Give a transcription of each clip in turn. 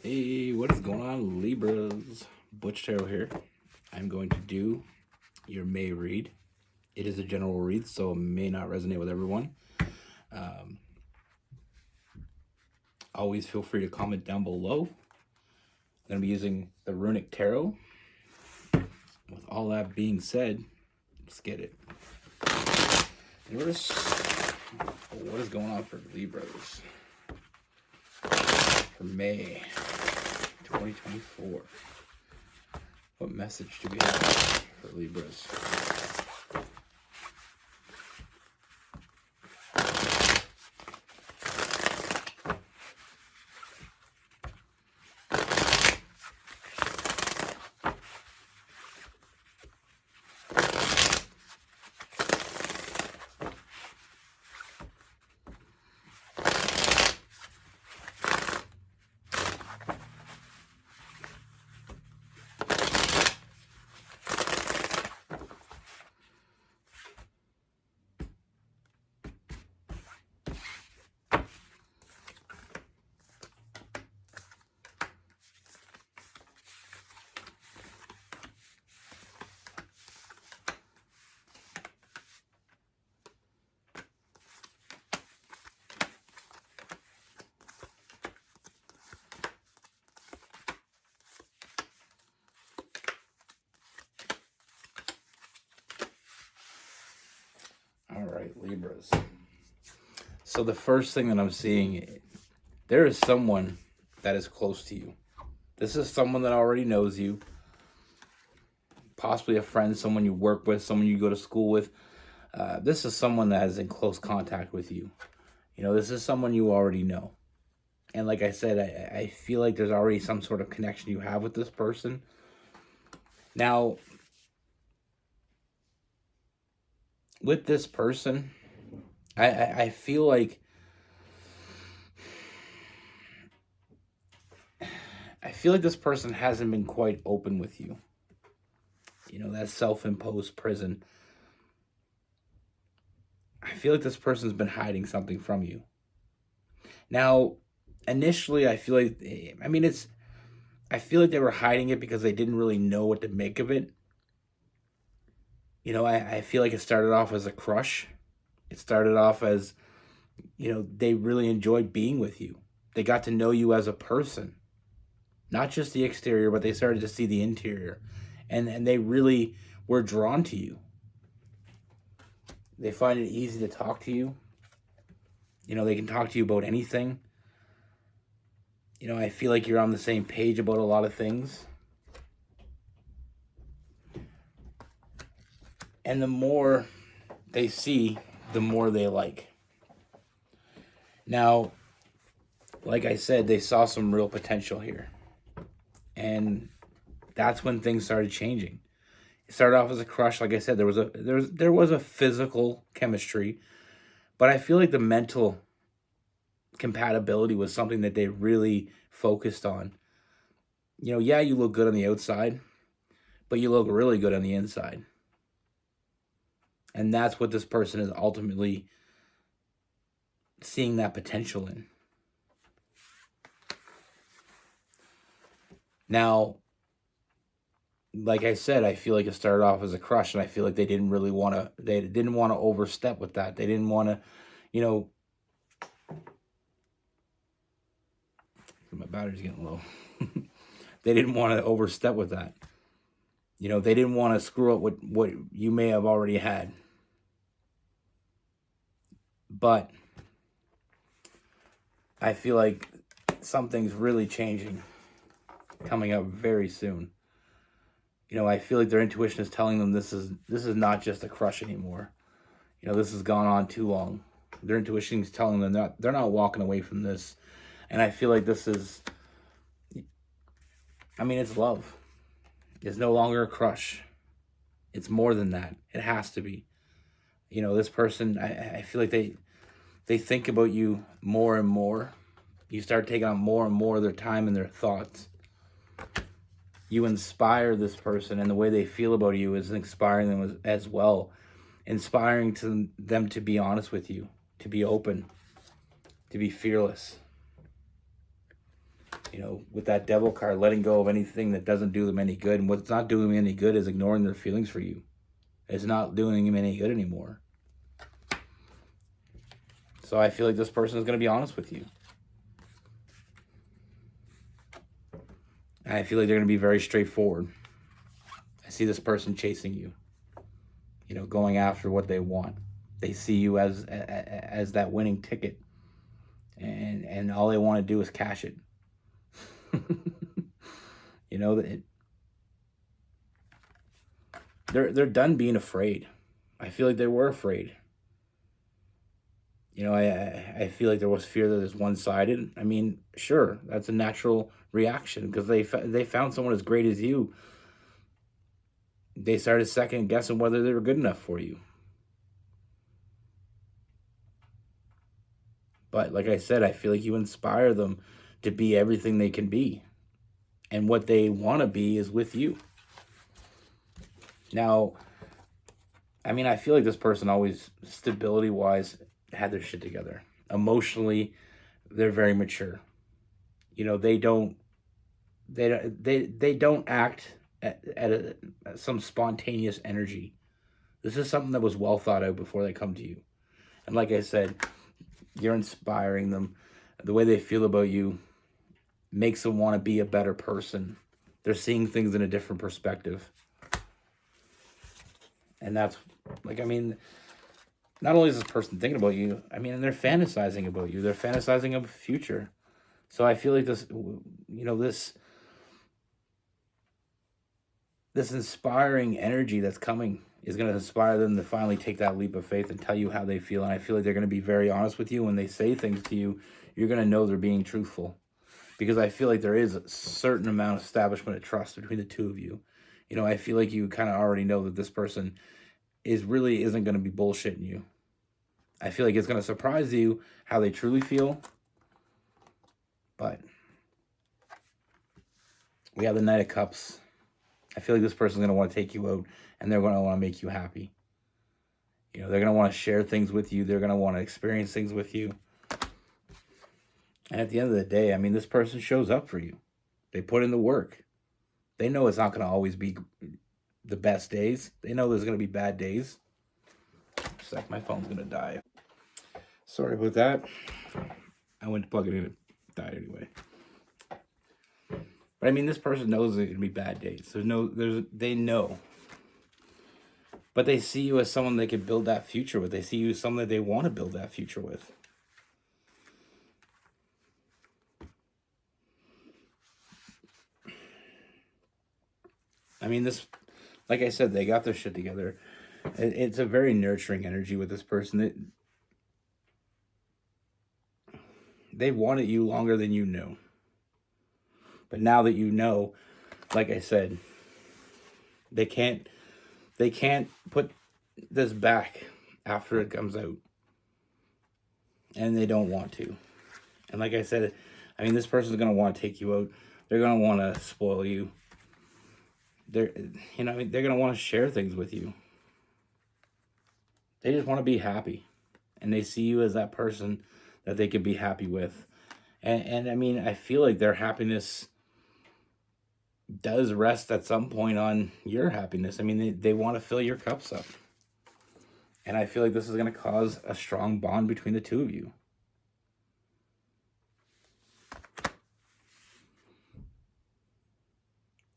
Hey, what is going on, Libras? Butch here. I'm going to do your May read. It is a general read, so it may not resonate with everyone. Always feel free to comment down below. I'm going to be using the Runic Tarot. With all that being said, let's get it. What is going on for Libras for May 2024? What message do we have for Libras? All right, Libras. So the first thing that I'm seeing, there is someone that is close to you. This is someone that already knows you. Possibly a friend, someone you work with, someone you go to school with. This is someone that is in close contact with you. You know, this is someone you already know. And like I said, I feel like there's already some sort of connection you have with this person. Now, with this person, I feel like this person hasn't been quite open with you. You know, that self-imposed prison. I feel like this person's been hiding something from you. Now, initially, I feel like they were hiding it because they didn't really know what to make of it. You know, I feel like it started off as a crush. It started off as, you know, they really enjoyed being with you. They got to know you as a person. Not just the exterior, but they started to see the interior. And they really were drawn to you. They find it easy to talk to you. You know, they can talk to you about anything. You know, I feel like you're on the same page about a lot of things. And the more they see, the more they like. Now, like I said, they saw some real potential here. And that's when things started changing. It started off as a crush. Like I said, there was a physical chemistry, but I feel like the mental compatibility was something that they really focused on. You know, yeah, you look good on the outside, but you look really good on the inside. And that's what this person is ultimately seeing that potential in. Now, like I said, I feel like it started off as a crush, and I feel like they didn't want to overstep with that. They didn't want to, you know, my battery's getting low. They didn't want to overstep with that. You know, they didn't want to screw up what you may have already had. But I feel like something's really changing coming up very soon. You know, I feel like their intuition is telling them this is not just a crush anymore. You know, this has gone on too long. Their intuition is telling them they're not walking away from this. And I feel like this is, it's love. It's no longer a crush. It's more than that. It has to be. You know, this person, I feel like they think about you more and more. You start taking on more and more of their time and their thoughts. You inspire this person, and the way they feel about you is inspiring them as well. Inspiring them to be honest with you, to be open, to be fearless. with that devil card, letting go of anything that doesn't do them any good. And what's not doing them any good is ignoring their feelings for you. It's not doing them any good anymore. So I feel like this person is going to be honest with you. And I feel like they're going to be very straightforward. I see this person chasing you, going after what they want. They see you as that winning ticket, and all they want to do is cash it. They're done being afraid. I feel like they were afraid. I feel like there was fear that is one-sided. I mean, sure, that's a natural reaction because they found someone as great as you. They started second guessing whether they were good enough for you. But like I said, I feel like you inspire them to be everything they can be. And what they want to be is with you. Now, I mean, I feel like this person always, stability-wise, had their shit together. Emotionally, they're very mature. They don't act at some spontaneous energy. This is something that was well thought out before they come to you. And like I said, you're inspiring them. The way they feel about you makes them want to be a better person. They're seeing things in a different perspective. And that's, not only is this person thinking about you, they're fantasizing about you. They're fantasizing of the future. So I feel like this inspiring energy that's coming is going to inspire them to finally take that leap of faith and tell you how they feel. And I feel like they're going to be very honest with you. When they say things to you, you're going to know they're being truthful. Because I feel like there is a certain amount of establishment of trust between the two of you. I feel like you kind of already know that this person isn't going to be bullshitting you. I feel like it's going to surprise you how they truly feel. But we have the Knight of Cups. I feel like this person's going to want to take you out, and they're going to want to make you happy. They're going to want to share things with you. They're going to want to experience things with you. And at the end of the day, this person shows up for you. They put in the work. They know it's not going to always be the best days. They know there's going to be bad days. It's like my phone's going to die. Sorry about that. I went to plug it in. It died anyway. But this person knows there's going to be bad days. They know. But they see you as someone they could build that future with. They see you as someone that they want to build that future with. This, like I said, they got their shit together. It's a very nurturing energy with this person. They wanted you longer than you knew. But now that you know, like I said, they can't put this back after it comes out. And they don't want to. And like I said, this person's going to want to take you out. They're going to want to spoil you. They're going to want to share things with you. They just want to be happy. And they see you as that person that they could be happy with. And I feel like their happiness does rest at some point on your happiness. They want to fill your cups up. And I feel like this is going to cause a strong bond between the two of you.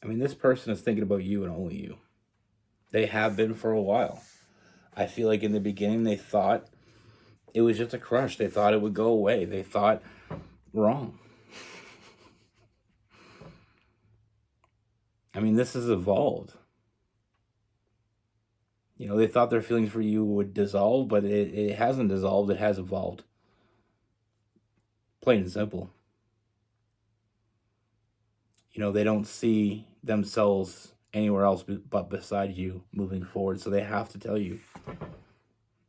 This person is thinking about you and only you. They have been for a while. I feel like in the beginning they thought it was just a crush. They thought it would go away. They thought wrong. This has evolved. They thought their feelings for you would dissolve, but it hasn't dissolved. It has evolved. Plain and simple. They don't see themselves anywhere else but beside you moving forward. So they have to tell you.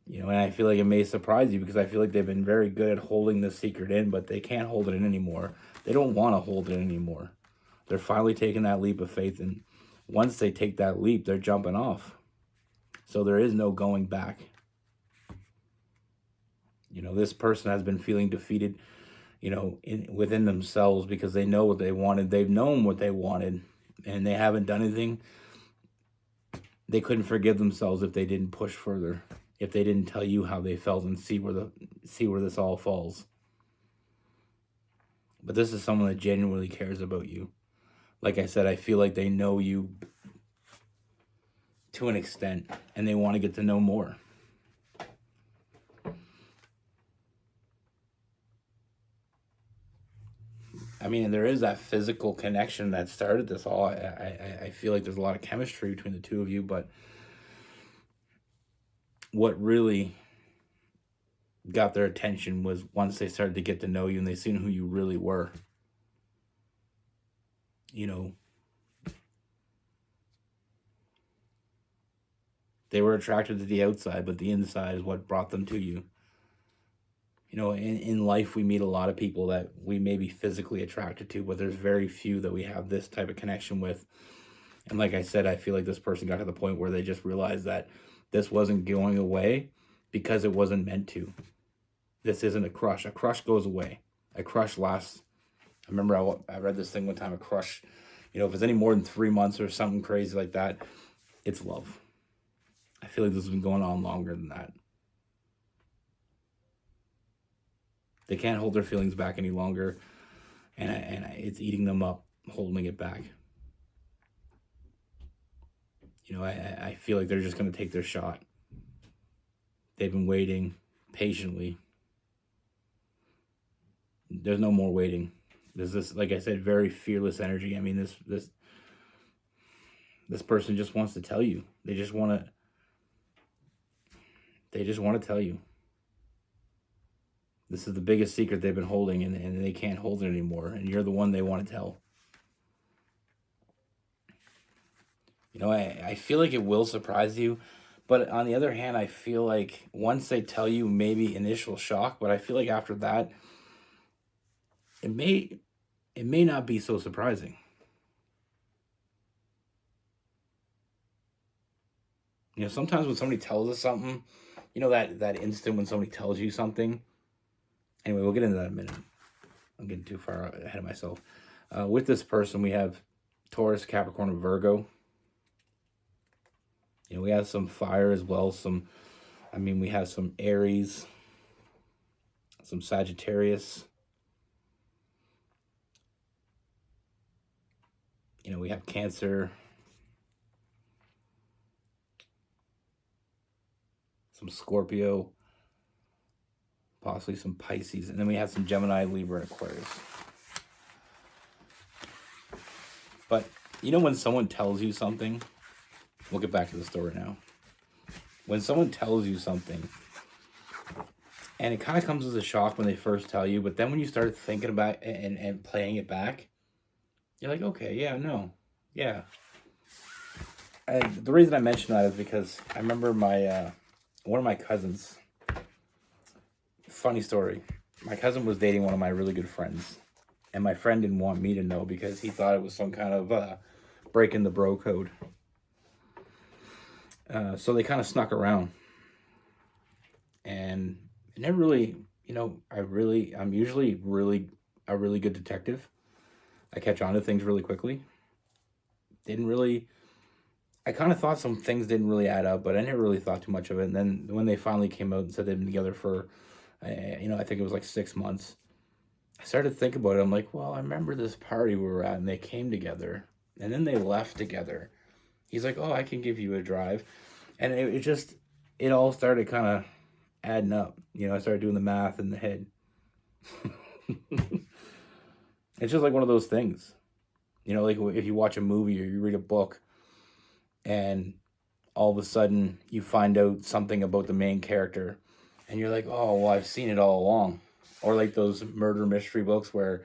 And I feel like it may surprise you because I feel like they've been very good at holding this secret in, but they can't hold it in anymore. They don't want to hold it anymore. They're finally taking that leap of faith, and once they take that leap, they're jumping off. So there is no going back. This person has been feeling defeated. within themselves, because they know what they wanted. They've known what they wanted, and they haven't done anything. They couldn't forgive themselves if they didn't push further, if they didn't tell you how they felt and see where this all falls. But this is someone that genuinely cares about you. Like I said, I feel like they know you to an extent, and they want to get to know more. I mean, there is that physical connection that started this all. I feel like there's a lot of chemistry between the two of you, but what really got their attention was once they started to get to know you and they seen who you really were. They were attracted to the outside, but the inside is what brought them to you. In life, we meet a lot of people that we may be physically attracted to, but there's very few that we have this type of connection with. And like I said, I feel like this person got to the point where they just realized that this wasn't going away because it wasn't meant to. This isn't a crush. A crush goes away. A crush lasts. I remember I read this thing one time, a crush, if it's any more than 3 months or something crazy like that, it's love. I feel like this has been going on longer than that. They can't hold their feelings back any longer, and it's eating them up, holding it back. I feel like they're just going to take their shot. They've been waiting patiently. There's no more waiting. There's this, like I said, very fearless energy. I mean, this person just wants to tell you. They just want to tell you. This is the biggest secret they've been holding, and they can't hold it anymore. And you're the one they want to tell. I feel like it will surprise you. But on the other hand, I feel like once they tell you, maybe initial shock. But I feel like after that, it may not be so surprising. Sometimes when somebody tells us something, that instant when somebody tells you something. Anyway, we'll get into that in a minute. I'm getting too far ahead of myself. With this person, we have Taurus, Capricorn, and Virgo. We have some fire as well. We have some Aries, some Sagittarius. We have Cancer, some Scorpio, possibly some Pisces, and then we have some Gemini, Libra, and Aquarius. But when someone tells you something, we'll get back to the story now. When someone tells you something, and it kind of comes as a shock when they first tell you, but then when you start thinking about it and playing it back, you're like, okay, yeah, no, yeah. And the reason I mention that is because I remember one of my cousins. Funny story. My cousin was dating one of my really good friends, and my friend didn't want me to know because he thought it was some kind of breaking the bro code. So they kind of snuck around, and it never really, I'm usually a really good detective. I catch on to things really quickly. I kind of thought some things didn't really add up, but I never really thought too much of it. And then when they finally came out and said they'd been together for, I think it was like 6 months, I started to think about it. I'm like, well, I remember this party we were at, and they came together, and then they left together. He's like, oh, I can give you a drive. And it all started kind of adding up. I started doing the math in the head. It's just like one of those things. Like if you watch a movie or you read a book, and all of a sudden you find out something about the main character, and you're like, oh, well, I've seen it all along. Or like those murder mystery books where,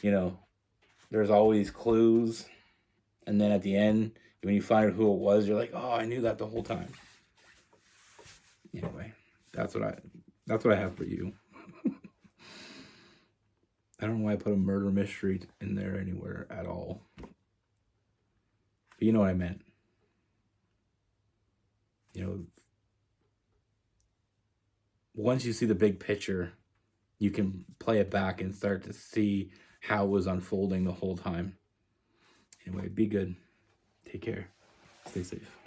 there's always clues, and then at the end, when you find out who it was, you're like, oh, I knew that the whole time. Anyway, that's what I have for you. I don't know why I put a murder mystery in there anywhere at all. But you know what I meant. Once you see the big picture, you can play it back and start to see how it was unfolding the whole time. Anyway, be good. Take care. Stay safe.